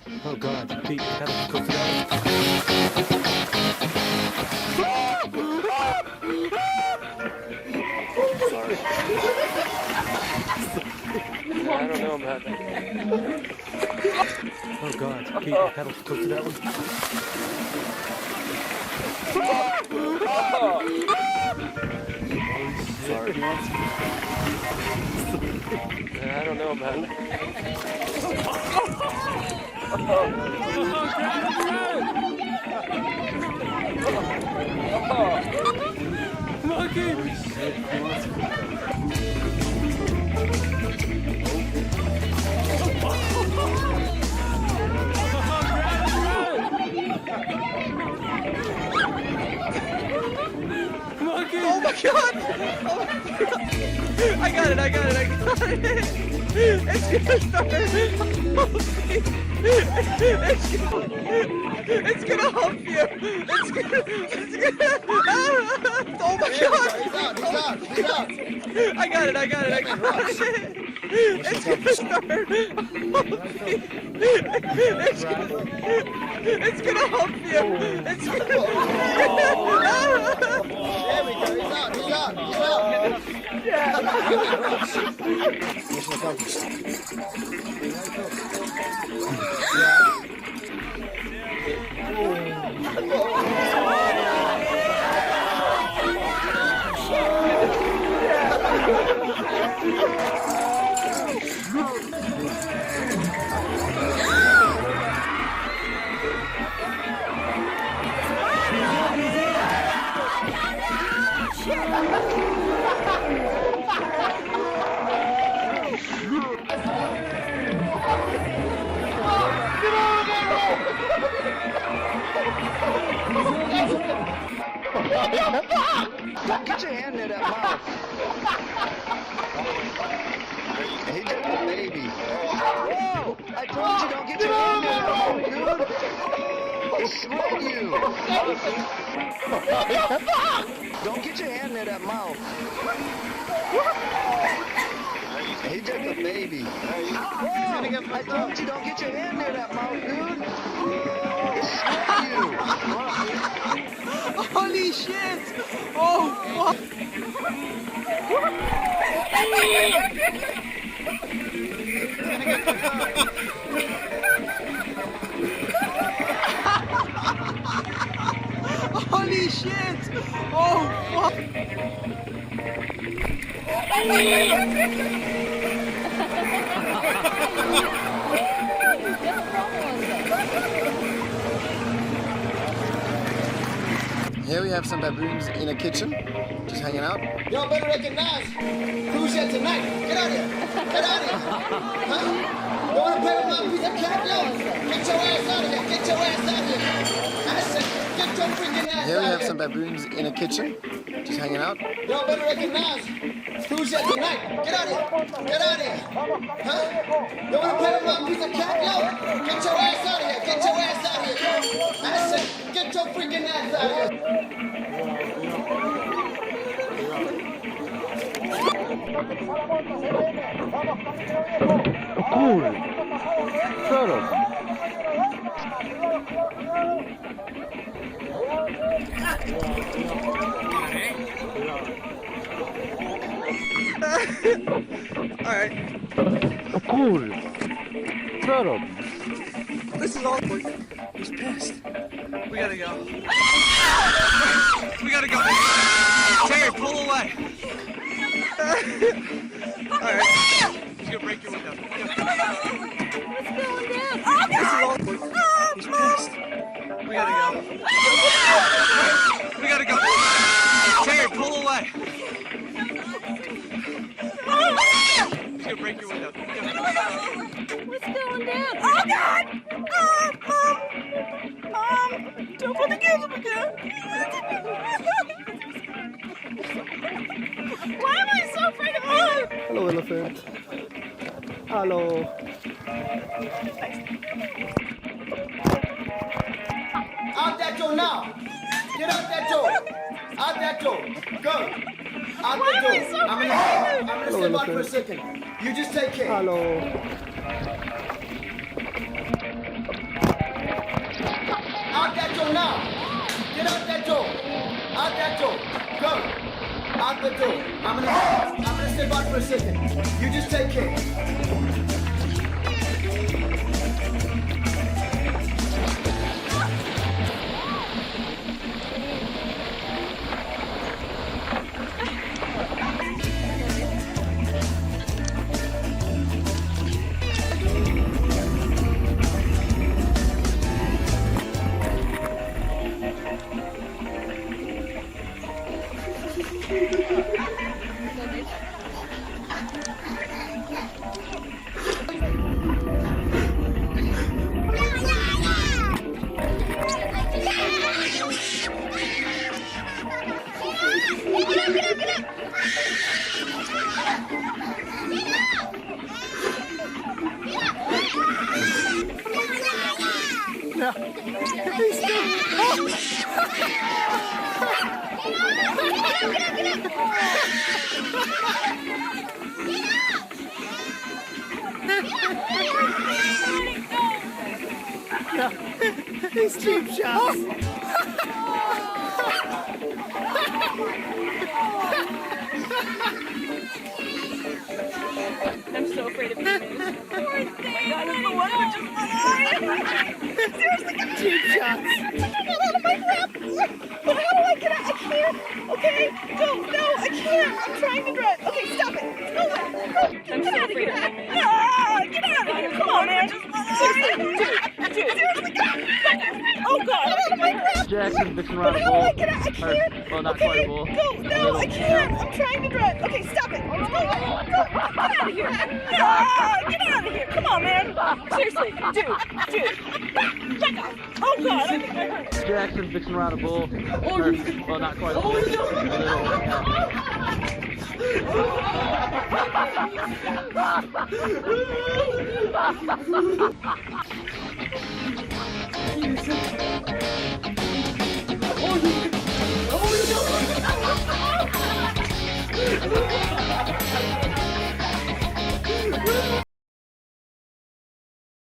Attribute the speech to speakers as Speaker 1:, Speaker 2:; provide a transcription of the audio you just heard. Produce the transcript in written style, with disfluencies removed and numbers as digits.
Speaker 1: Oh God, Pete, how did you cook that? Sorry.
Speaker 2: I don't know about that.
Speaker 1: Oh God, Pete, how did you cook that one? Sorry.
Speaker 2: I don't know about that.
Speaker 3: Oh my god! Oh my god! I got it! It's gonna start! It's gonna hump you! Oh my god!
Speaker 4: He's out.
Speaker 3: I got it! It's gonna start! It's gonna hump you! It's gonna...
Speaker 4: There we go. He's out. Mission accomplished.
Speaker 5: Get your hand in that mouth. He just a baby. Whoa! I told you don't get your hand in that mouth, dude. It's shred you. Don't get your hand in that mouth. He just a baby. Whoa! I told you don't get your hand in that mouth, dude. It's shred you.
Speaker 3: Holy shit! Oh, fuck! Holy shit! Oh, fuck!
Speaker 4: Here we have some baboons in a kitchen, just hanging out.
Speaker 6: Y'all better recognize who's here tonight. Get out of here. Huh? You want to play with my piece of cat? Yo, get your ass out of here. I said, get your freaking ass
Speaker 4: Here we
Speaker 6: out
Speaker 4: have
Speaker 6: of
Speaker 4: some baboons in a kitchen, just hanging out.
Speaker 6: Y'all better recognize who's here tonight. Get out of here. Huh? You want to play with my piece of cat? Yo, get your ass out of here. I said, get your freaking ass out of here.
Speaker 2: Cool. Shut up.
Speaker 3: Alright,
Speaker 2: Cool. Shut up.
Speaker 3: this is awkward. He's pissed. We gotta go. Terry, pull away. Alright. He's gonna break your window.
Speaker 7: What's going down? Oh,
Speaker 3: This is
Speaker 7: God!
Speaker 3: awkward. He's pissed. We gotta go. Terry, pull away. He's gonna break your window.
Speaker 7: What's going down? Oh, God! Mom! Don't put the kids up again! Why am I so afraid of Mom?
Speaker 4: Hello, elephant. Hello.
Speaker 6: Out that door now. Get out that door. Out that door. Go. Out
Speaker 7: Why
Speaker 6: the
Speaker 7: am
Speaker 6: door.
Speaker 7: I so
Speaker 6: I'm gonna
Speaker 4: Hello,
Speaker 6: step out for a
Speaker 4: elephant.
Speaker 6: second. You just take care.
Speaker 4: Hello.
Speaker 6: out the door. I'm gonna step out for a second. You just take care.
Speaker 1: These cheap shots.
Speaker 7: I'm so afraid of being moved. Poor thing. God, the one who just seriously,
Speaker 1: Cheap shots.
Speaker 7: get out of my grip. But how do I get out? I can't. Okay, go. No, I can't. I'm trying to drive. Okay, stop it. No, get out of here. Get out of here. Come on, man. Seriously, dude. Seriously, oh God, I'm out of my grip.
Speaker 2: Jackson fixing
Speaker 7: But
Speaker 2: around a
Speaker 7: how do
Speaker 2: bull.
Speaker 7: I get out? I can't.
Speaker 2: Well, not
Speaker 7: Okay,
Speaker 2: quite a bull.
Speaker 7: go. No, I can't. I'm trying to drive. Okay, stop it. Go. Get out of here. Get out of here. Come on, man. Seriously, dude. Back off. Oh God, I think I hurt it.
Speaker 2: Jackson fixing around a bull. Well, not quite a bull. A little,